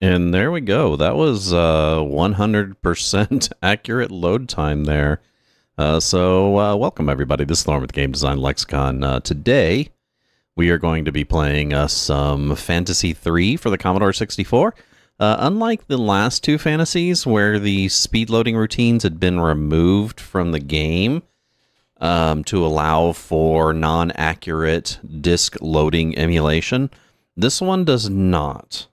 And there we go. That was 100% accurate load time there. Welcome everybody. This is Norm with Game Design Lexicon. Today, we are going to be playing some Phantasie 3 for the Commodore 64. Unlike the last two Phantasies, where the speed loading routines had been removed from the game to allow for non-accurate disk loading emulation, this one does not.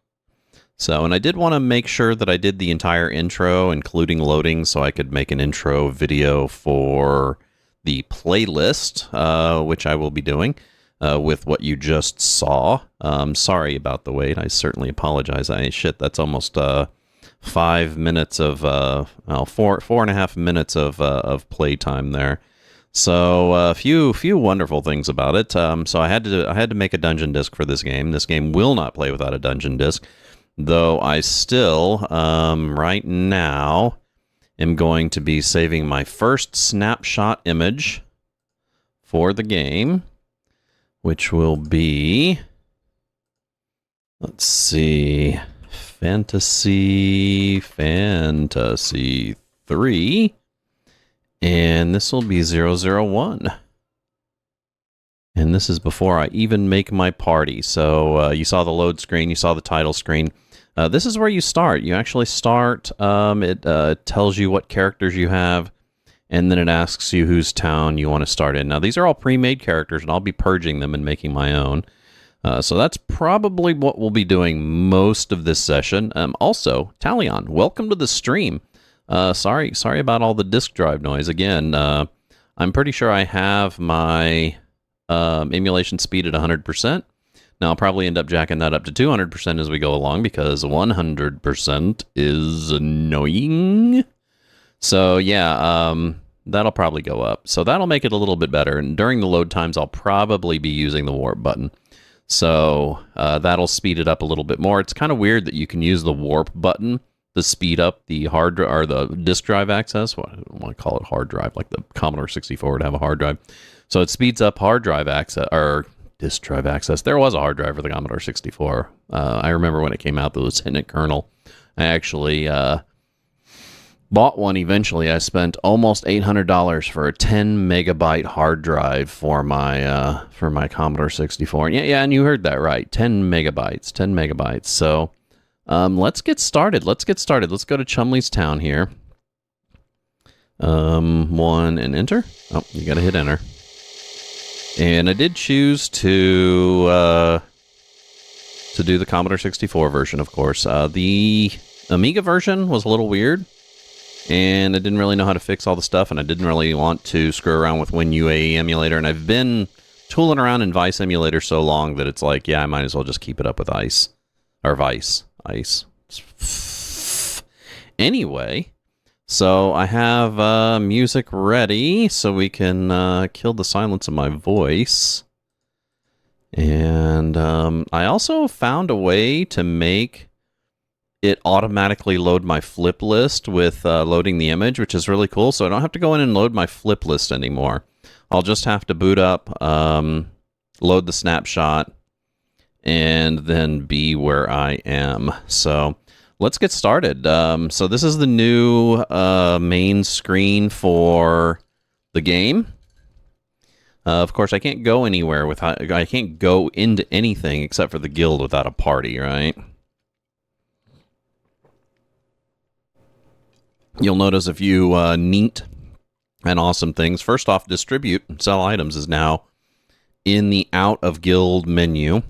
So, and I did want to make sure that I did the entire intro, including loading, so I could make an intro video for the playlist, which I will be doing with what you just saw. Sorry about the wait. I certainly apologize. That's almost 5 minutes of, four and a half minutes of playtime there. So a few wonderful things about it. So I had to make a dungeon disc for this game. This game will not play without a dungeon disc. Though I still, right now, am going to be saving my first snapshot image for the game, which will be, let's see, Phantasie 3, and this will be 001. And this is before I even make my party. So you saw the load screen, you saw the title screen. This is where you start. You actually start, it tells you what characters you have, and then it asks you whose town you want to start in. Now, these are all pre-made characters, and I'll be purging them and making my own. So that's probably what we'll be doing most of this session. Also, Talion, welcome to the stream. Sorry about all the disk drive noise. Again, I'm pretty sure I have my emulation speed at 100%. Now, I'll probably end up jacking that up to 200% as we go along because 100% is annoying. So, yeah, that'll probably go up. So that'll make it a little bit better. And during the load times, I'll probably be using the warp button. So that'll speed it up a little bit more. It's kind of weird that you can use the warp button to speed up the hard or the disk drive access. Well, I don't want to call it hard drive, like the Commodore 64 would have a hard drive. So it speeds up hard drive access, or disk drive access. There was a hard drive for the Commodore 64. I remember when it came out, the Lieutenant Colonel. I actually bought one eventually. I spent almost $800 for a 10 megabyte hard drive for my Commodore 64. Yeah, and you heard that right. 10 megabytes. So let's get started. Let's go to Chumley's Town here. One and enter. Oh, you gotta hit enter. And I did choose to do the Commodore 64 version, of course. The Amiga version was a little weird, and I didn't really know how to fix all the stuff, and I didn't really want to screw arown with WinUAE emulator, and I've been tooling around in Vice emulator so long that it's like, yeah, I might as well just keep it up with Ice. Or Vice. Anyway, so I have music ready so we can kill the silence of my voice. And I also found a way to make it automatically load my flip list with loading the image, which is really cool. So I don't have to go in and load my flip list anymore. I'll just have to boot up, load the snapshot, and then be where I am. So let's get started. So this is the new main screen for the game. Of course, I can't go anywhere without. I can't go into anything except for the guild without a party, right? You'll notice a few neat and awesome things. First off, distribute and sell items is now in the out of guild menu.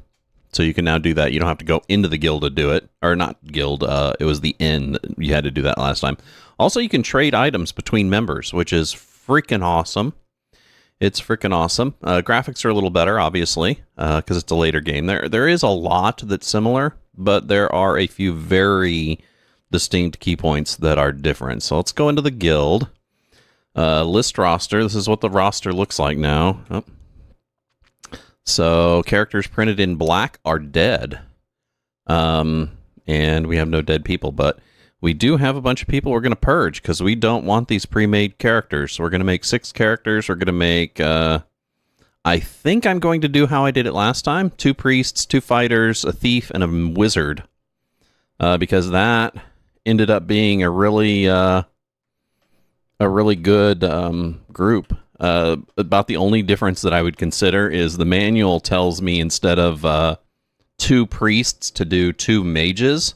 So you can now do that. You don't have to go into the guild to do it. Or not guild, it was the inn. You had to do that last time. Also, you can trade items between members, which is freaking awesome. It's freaking awesome. Graphics are a little better, obviously, because it's a later game. There is a lot that's similar, but there are a few very distinct key points that are different. So let's go into the guild. List roster. This is what the roster looks like now. Oh. So characters printed in black are dead. And we have no dead people, but we do have a bunch of people we're going to purge because we don't want these pre-made characters. So we're going to make 6 characters. We're going to make, I think I'm going to do how I did it last time. 2 priests, 2 fighters, a thief, and a wizard. because that ended up being a really good group. About the only difference that I would consider is the manual tells me instead of 2 priests to do 2 mages.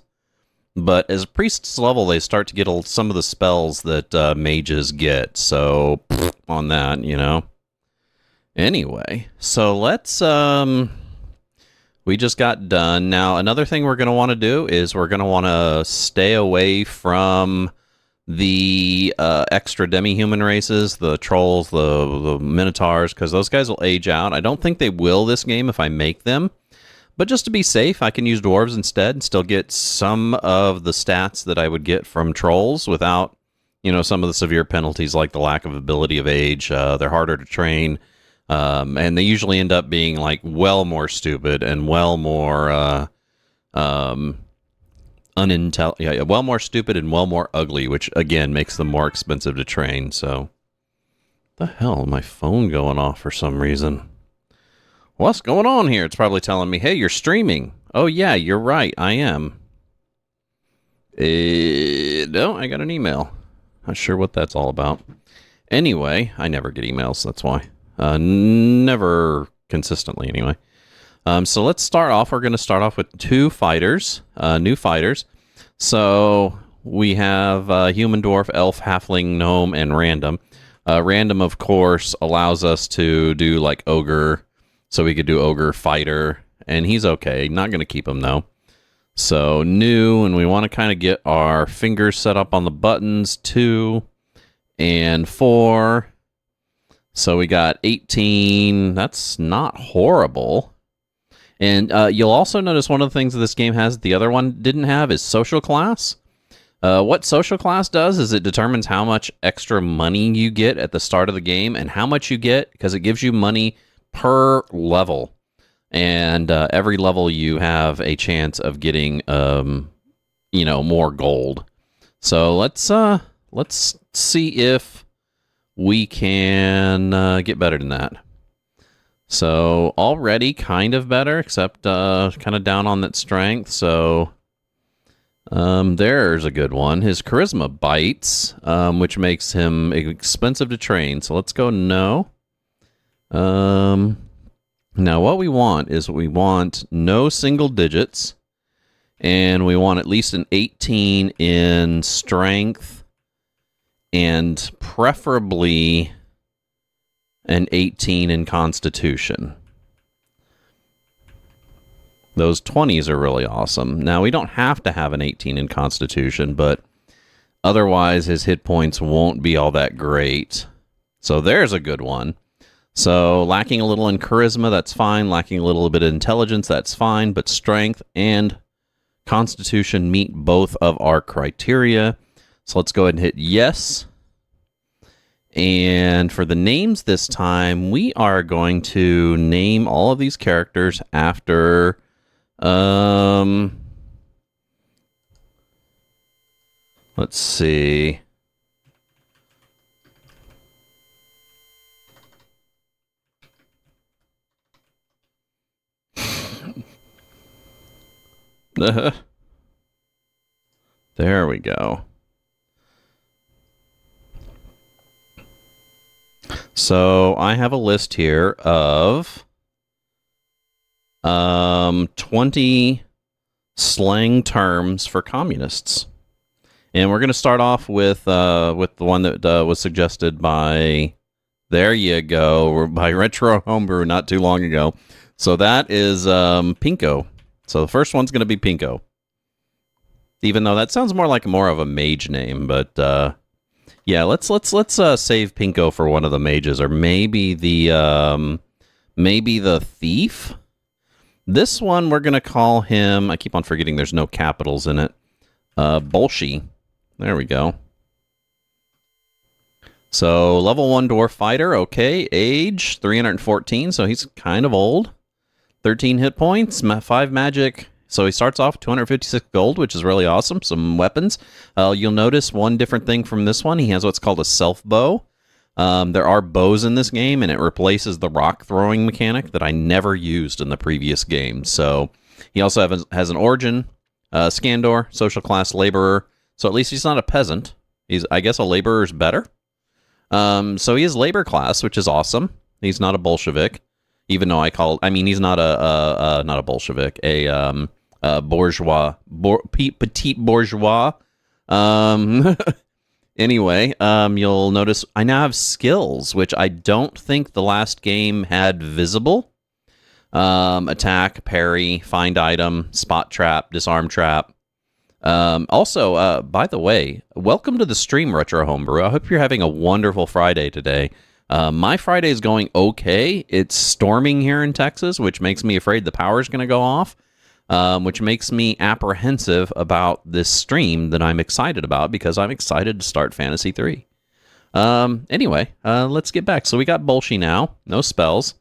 But as priests level, they start to get some of the spells that mages get. So, on that, you know. Anyway, so let's... we just got done. Now, another thing we're going to want to do is we're going to want to stay away from the extra demi-human races, the trolls, the minotaurs, because those guys will age out. I don't think they will this game if I make them. But just to be safe, I can use dwarves instead and still get some of the stats that I would get from trolls without, you know, some of the severe penalties like the lack of ability of age. They're harder to train, and they usually end up being like well more stupid and well more well more stupid and well more ugly, which again makes them more expensive to train. So, the hell, my phone going off for some reason. What's going on here? It's probably telling me, hey, you're streaming. Oh, yeah, you're right. I am. No, I got an email. Not sure what that's all about. Anyway, I never get emails. That's why. Never consistently, anyway. So let's start off. We're going to start off with 2 fighters, new fighters. So we have human, dwarf, elf, halfling, gnome, and random. Random, of course, allows us to do like ogre. So we could do ogre, fighter, and he's okay. Not going to keep him, though. So new, and we want to kind of get our fingers set up on the buttons, 2 and 4. So we got 18. That's not horrible. And you'll also notice one of the things that this game has that the other one didn't have is social class. What social class does is it determines how much extra money you get at the start of the game and how much you get, because it gives you money per level, and every level you have a chance of getting you know, more gold. So let's see if we can get better than that. So already kind of better, except kind of down on that strength. So there's a good one. His charisma bites, which makes him expensive to train. So let's go no. Now what we want is we want no single digits, and we want at least an 18 in strength, and preferably an 18 in constitution. Those 20s are really awesome. Now we don't have to have an 18 in constitution, but otherwise his hit points won't be all that great. So there's a good one. So lacking a little in charisma, that's fine. Lacking a little bit of intelligence, that's fine. But strength and constitution meet both of our criteria. So let's go ahead and hit yes. And for the names this time, we are going to name all of these characters after... let's see... There we go. So I have a list here of 20 slang terms for communists, and we're going to start off with the one that was suggested by, there you go, by Retro Homebrew not too long ago. So that is Pinko. So the first one's going to be Pinko. Even though that sounds more of a mage name, but yeah, let's save Pinko for one of the mages, or maybe the thief. This one we're going to call him, I keep on forgetting there's no capitals in it. Bolshi. There we go. So level 1 dwarf fighter, okay, age 314, so he's kind of old. 13 hit points, 5 magic. So he starts off with 256 gold, which is really awesome. Some weapons. You'll notice one different thing from this one. He has what's called a self bow. There are bows in this game, and it replaces the rock throwing mechanic that I never used in the previous game. So he also has an origin, Scandor, social class laborer. So at least he's not a peasant. I guess a laborer is better. So he is labor class, which is awesome. He's not a Bolshevik, even though he's not not a Bolshevik, a bourgeois, petite bourgeois. Anyway, you'll notice I now have skills, which I don't think the last game had visible. Attack, parry, find item, spot trap, disarm trap. Also, by the way, welcome to the stream, Retro Homebrew. I hope you're having a wonderful Friday today. My Friday is going okay. It's storming here in Texas, which makes me afraid the power's going to go off, which makes me apprehensive about this stream that I'm excited about because I'm excited to start Phantasy 3. Anyway, let's get back. So we got Bolshi now. No spells.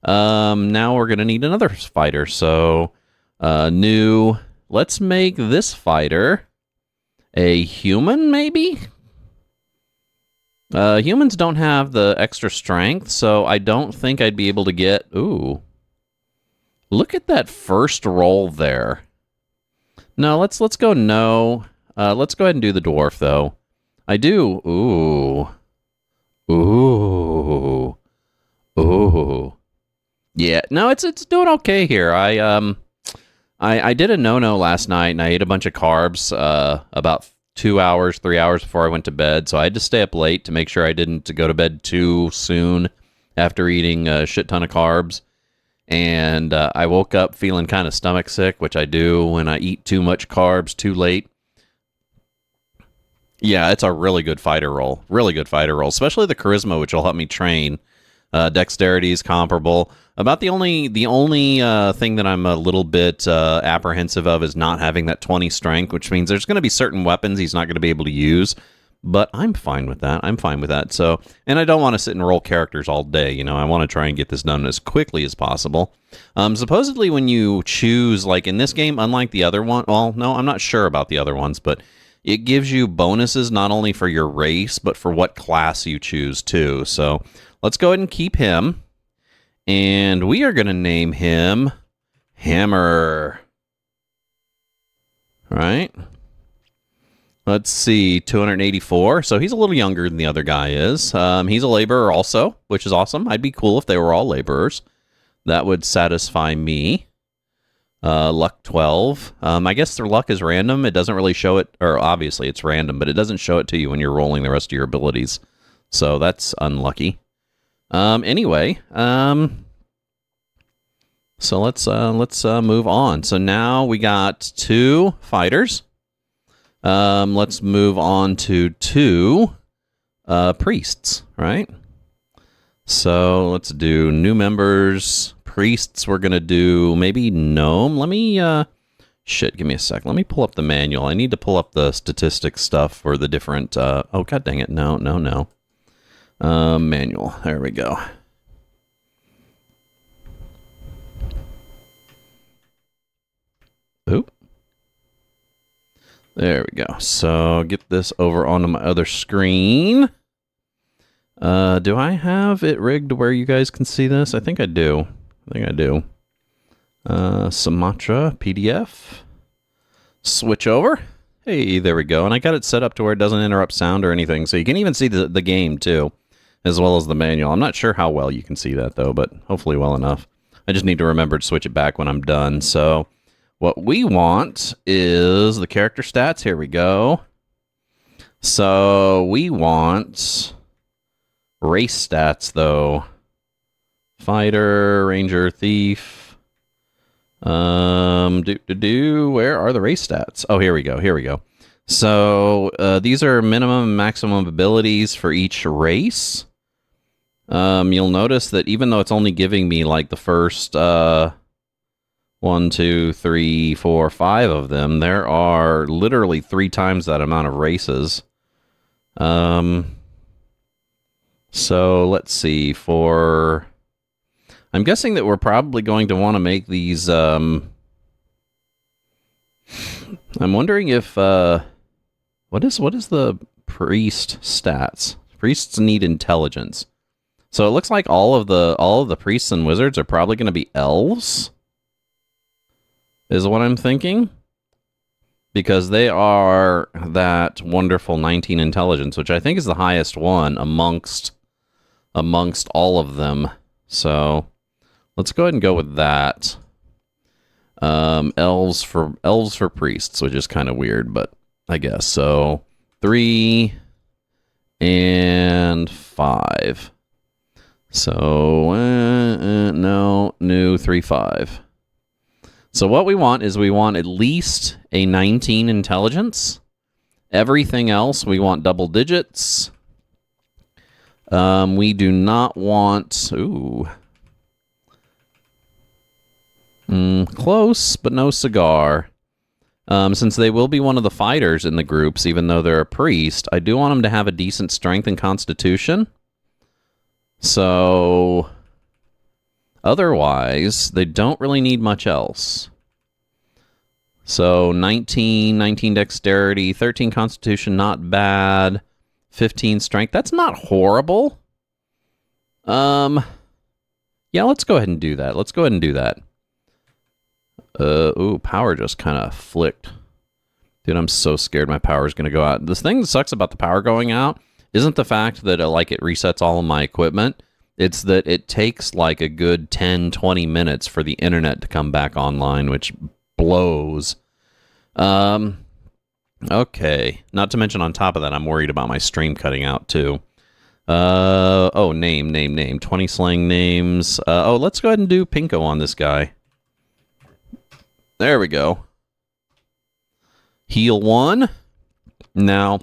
Now we're going to need another fighter. So, new... Let's make this fighter a human, maybe? Humans don't have the extra strength, so I don't think I'd be able to get... Ooh. Look at that first roll there. No, let's go no. Let's go ahead and do the dwarf, though. I do... Ooh. Ooh. Ooh. Yeah, no, it's doing okay here. I did a no-no last night, and I ate a bunch of carbs about 2 hours, 3 hours before I went to bed, so I had to stay up late to make sure I didn't go to bed too soon after eating a shit ton of carbs. And I woke up feeling kind of stomach sick, which I do when I eat too much carbs too late. Yeah, it's a really good fighter roll. Really good fighter roll, especially the charisma, which will help me train. Dexterity is comparable. About the only thing that I'm a little bit apprehensive of is not having that 20 strength, which means there's going to be certain weapons he's not going to be able to use. But I'm fine with that. I'm fine with that. So, and I don't want to sit and roll characters all day. You know, I want to try and get this done as quickly as possible. Supposedly, when you choose, like in this game, unlike the other one, well, no, I'm not sure about the other ones, but it gives you bonuses not only for your race, but for what class you choose too. So let's go ahead and keep him. And we are going to name him Hammer. Right? Let's see, 284. So he's a little younger than the other guy is. He's a laborer also, which is awesome. I'd be cool if they were all laborers. That would satisfy me. Luck 12. I guess their luck is random. It doesn't really show it, or obviously it's random, but it doesn't show it to you when you're rolling the rest of your abilities. So that's unlucky. Anyway, so let's move on. So now we got 2 fighters. Let's move on to 2 priests, right? So let's do new members, priests. We're gonna do maybe gnome. Let me give me a sec. Let me pull up the manual. I need to pull up the statistics stuff for the different oh god dang it. No. Manual. There we go. Oop. There we go. So get this over onto my other screen. Do I have it rigged where you guys can see this? I think I do. Sumatra PDF. Switch over. Hey, there we go. And I got it set up to where it doesn't interrupt sound or anything. So you can even see the game too, as well as the manual. I'm not sure how well you can see that though, but hopefully well enough. I just need to remember to switch it back when I'm done. So what we want is the character stats. Here we go. So we want race stats though. Fighter, ranger, thief. Where are the race stats? Oh, here we go. So these are minimum and maximum abilities for each race. You'll notice that even though it's only giving me like the first 1, 2, 3, 4, 5 of them, there are literally 3 times that amount of races. So let's see, I'm guessing that we're probably going to want to make these, I'm wondering if, what is the priest stats? Priests need intelligence. So it looks like all of the priests and wizards are probably going to be elves, is what I'm thinking. because they are that wonderful 19 intelligence, which I think is the highest one amongst all of them. So let's go ahead and go with that. Elves for priests, which is kind of weird, but I guess so. 3 and 5. So no, new 3, 5. So what we want is we want at least a 19 intelligence. Everything else we want double digits. We do not want... Ooh. Close, but no cigar. Since they will be one of the fighters in the groups, even though they're a priest, I do want them to have a decent strength and constitution. So... Otherwise, they don't really need much else. So 19 dexterity, 13 constitution, not bad. 15 strength, that's not horrible. Yeah, let's go ahead and do that. Ooh, power just kind of flicked. Dude, I'm so scared my power is going to go out. The thing that sucks about the power going out isn't the fact that it resets all of my equipment. It's that it takes like a good 10, 20 minutes for the internet to come back online, which blows. Okay. Not to mention on top of that, I'm worried about my stream cutting out too. Oh, name. 20 slang names. Let's go ahead and do Pinko on this guy. There we go. Heal 1. Now,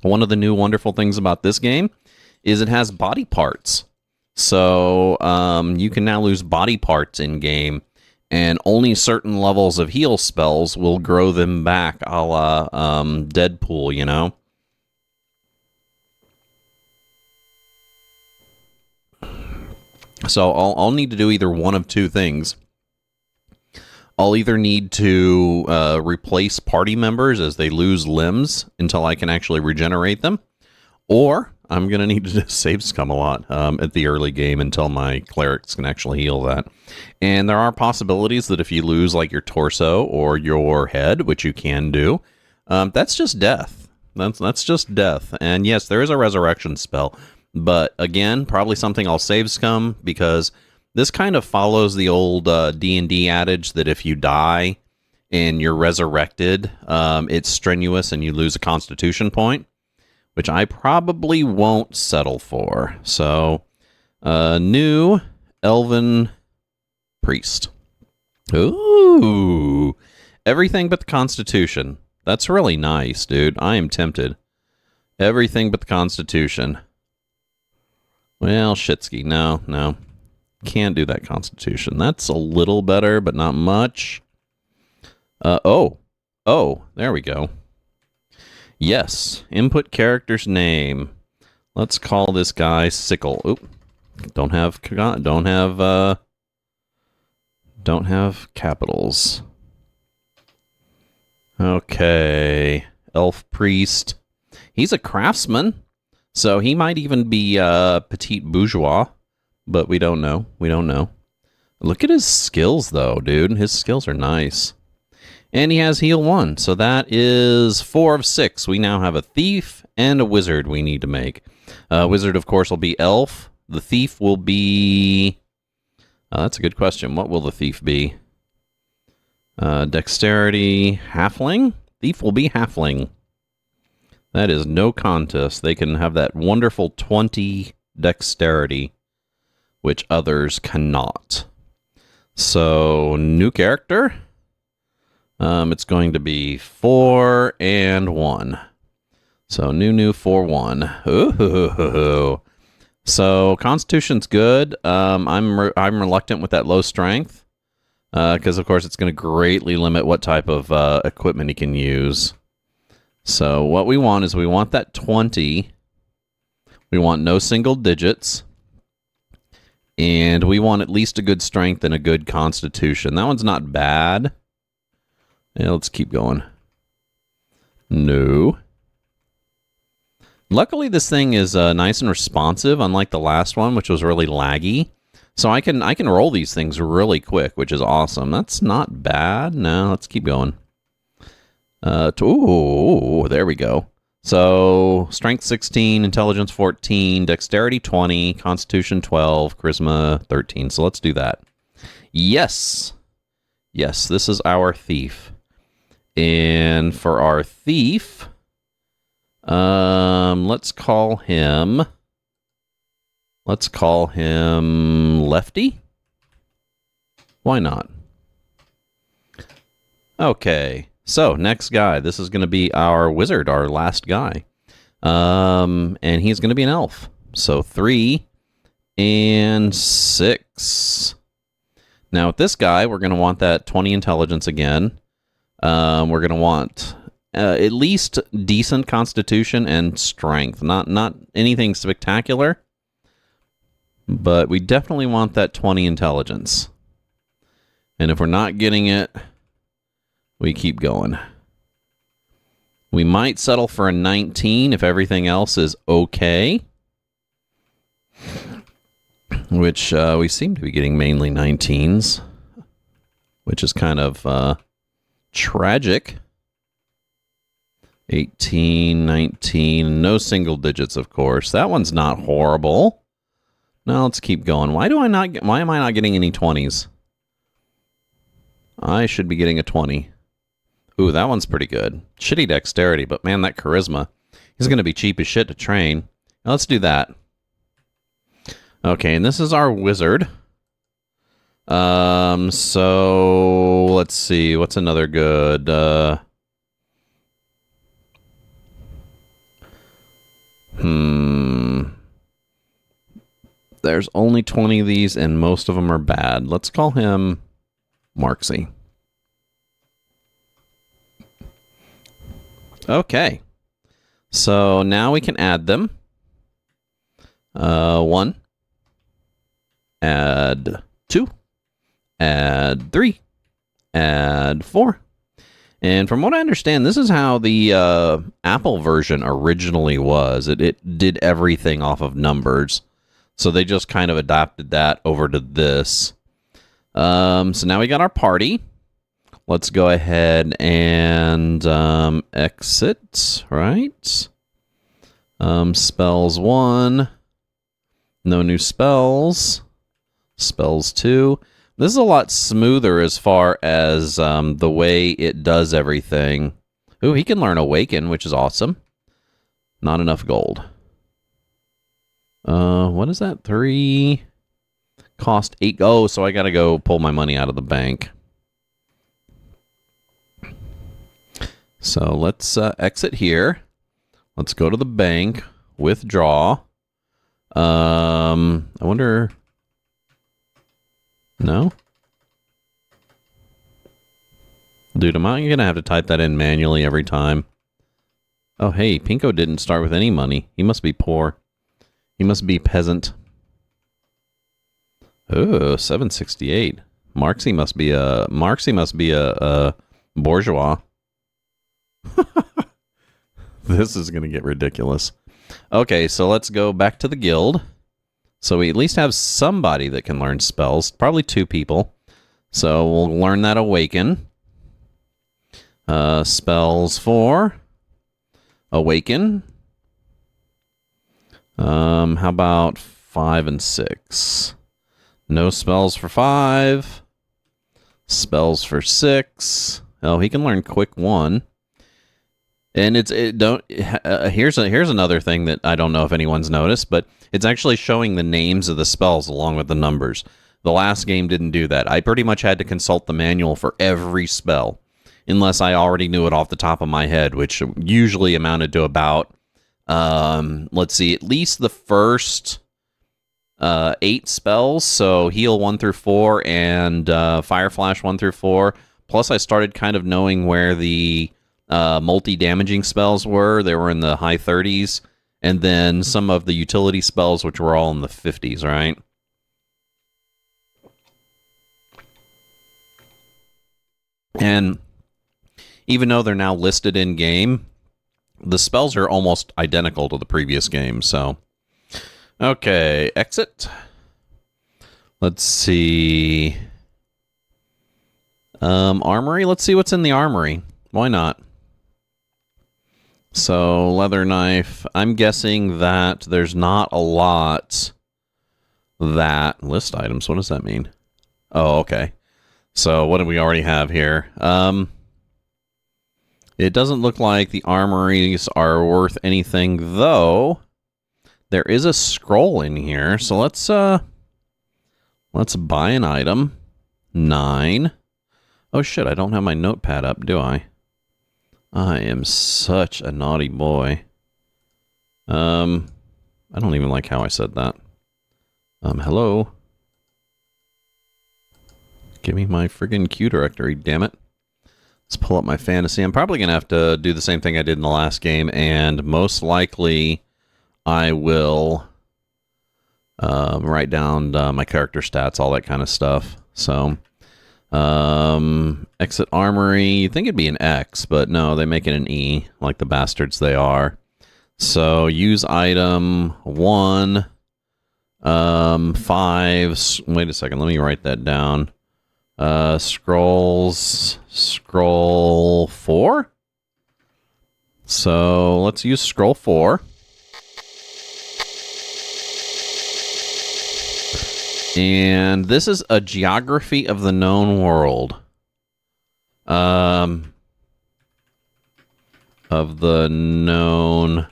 one of the new wonderful things about this game is it has body parts. So you can now lose body parts in game, and only certain levels of heal spells will grow them back, a la Deadpool, you know? So I'll need to do either one of two things. I'll either need to replace party members as they lose limbs until I can actually regenerate them, or I'm going to need to just save scum a lot at the early game until my clerics can actually heal that. And there are possibilities that if you lose like your torso or your head, which you can do, that's just death. That's just death. And yes, there is a resurrection spell. But again, probably something I'll save scum, because this kind of follows the old D&D adage that if you die and you're resurrected, it's strenuous and you lose a constitution point, which I probably won't settle for. So, new elven priest. Ooh, everything but the constitution. That's really nice, dude. I am tempted. Everything but the constitution. Well, Shitsky, no. Can't do that constitution. That's a little better, but not much. Oh, there we go. Yes, input character's name. Let's call this guy Sickle. Oop, don't have capitals. Okay, elf priest. He's a craftsman, so he might even be petite bourgeois, but we don't know. Look at his skills, though, dude. His skills are nice. And he has heal 1, so that is 4 of 6. We now have a thief and a wizard we need to make. Wizard, of course, will be elf. The thief will be... that's a good question. What will the thief be? Dexterity, halfling? Thief will be halfling. That is no contest. They can have that wonderful 20 dexterity, which others cannot. So, new character. It's going to be 4 and 1. So, new 4, 1. Ooh. So, Constitution's good. I'm reluctant with that low strength. Because, of course, it's going to greatly limit what type of equipment he can use. So, what we want is we want that 20. We want no single digits. And we want at least a good strength and a good constitution. That one's not bad. Yeah, let's keep going. No. Luckily, this thing is nice and responsive, unlike the last one, which was really laggy. So I can roll these things really quick, which is awesome. That's not bad. No, let's keep going. Ooh, there we go. So, strength 16, intelligence 14, dexterity 20, constitution 12, charisma 13. So let's do that. Yes. Yes, this is our thief. And for our thief, let's call him Lefty. Why not? Okay. So, next guy. This is going to be our wizard, our last guy. And he's going to be an elf. So, 3 and 6. Now, with this guy, we're going to want that 20 intelligence again. We're going to want at least decent constitution and strength. Not anything spectacular, but we definitely want that 20 intelligence. And if we're not getting it, we keep going. We might settle for a 19 if everything else is okay. Which we seem to be getting mainly 19s. Which is kind of tragic. 18, 19, no single digits, of course. That one's not horrible. Now let's keep going. Why am I not getting any 20s? I should be getting a 20. Ooh, that one's pretty good. Shitty dexterity, but man, that charisma. He's going to be cheap as shit to train. Now, let's do that. Okay, and this is our wizard. So let's see. What's another good? There's only 20 of these, and most of them are bad. Let's call him Marksy. Okay. So now we can add them. 1. Add 2. Add 3. Add 4. And from what I understand, this is how the Apple version originally was. It did everything off of numbers. So they just kind of adapted that over to this. So now we got our party. Let's go ahead and exit, right? Spells 1. No new spells. Spells 2. This is a lot smoother as far as the way it does everything. Ooh, he can learn Awaken, which is awesome. Not enough gold. What is that? 3. Cost 8. Oh, so I gotta go pull my money out of the bank. So let's exit here. Let's go to the bank. Withdraw. I wonder... No? Dude, am I going to have to type that in manually every time? Oh, hey, Pinko didn't start with any money. He must be poor. He must be peasant. Oh, 768. Marksy must be a bourgeois. This is going to get ridiculous. Okay, so let's go back to the guild. So we at least have somebody that can learn spells. Probably 2 people. So we'll learn that Awaken. Spells 4. Awaken. How about 5 and 6? No spells for 5. Spells for 6. Oh, he can learn Quick 1. And here's another thing that I don't know if anyone's noticed, but it's actually showing the names of the spells along with the numbers. The last game didn't do that. I pretty much had to consult the manual for every spell, unless I already knew it off the top of my head, which usually amounted to about, let's see, at least the first 8 spells. So Heal 1 through 4 and Fire Flash 1 through 4. Plus I started kind of knowing where the multi-damaging spells were. They were in the high 30s. And then some of the utility spells, which were all in the 50s, right? And even though they're now listed in-game, the spells are almost identical to the previous game, so... Okay, exit. Let's see... Armory? Let's see what's in the armory. Why not? So, leather knife. I'm guessing that there's not a lot that... List items, what does that mean? Oh, okay. So, what do we already have here? It doesn't look like the armories are worth anything, though. There is a scroll in here, so let's buy an item. 9. Oh shit, I don't have my notepad up, do I? I am such a naughty boy. I don't even like how I said that. Hello? Give me my friggin' Q directory, damn it. Let's pull up my Phantasie. I'm probably going to have to do the same thing I did in the last game, and most likely I will write down my character stats, all that kind of stuff. So, exit armory. You'd think it'd be an X, but no, they make it an E, like the bastards they are. So, use item 1, 5. Wait a second, let me write that down. Scrolls, scroll 4. So let's use scroll 4. And this is a geography of the known world. Of the known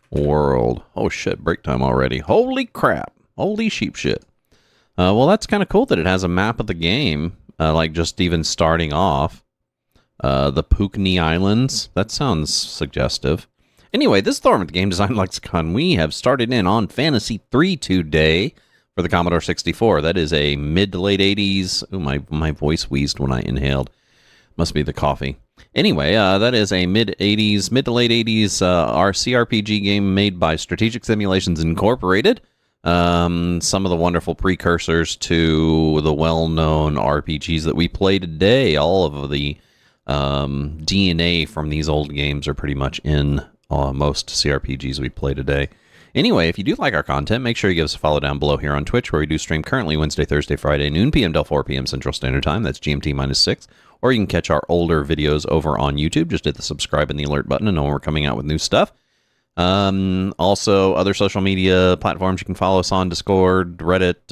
world. Oh shit, break time already. Holy crap. Holy sheep shit. Well, that's kind of cool that it has a map of the game, like just even starting off. The Pukni Islands. That sounds suggestive. Anyway, this is Thorman with the Game Design Lexicon. We have started in on Phantasie 3 today for the Commodore 64. That is a mid to late 80s. Ooh, my voice wheezed when I inhaled. Must be the coffee. Anyway, that is a mid to late 80s CRPG game made by Strategic Simulations Incorporated. Some of the wonderful precursors to the well-known RPGs that we play today. All of the DNA from these old games are pretty much in most CRPGs we play today. Anyway, if you do like our content, make sure you give us a follow down below here on Twitch, where we do stream currently Wednesday, Thursday, Friday, noon p.m. till 4 p.m. Central Standard Time. That's GMT -6. Or you can catch our older videos over on YouTube. Just hit the subscribe and the alert button and know when we're coming out with new stuff. Also, other social media platforms you can follow us on: Discord, Reddit,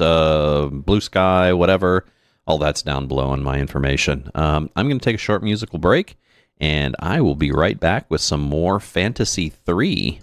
Blue Sky, whatever. All that's down below in my information. I'm going to take a short musical break, and I will be right back with some more Phantasie 3.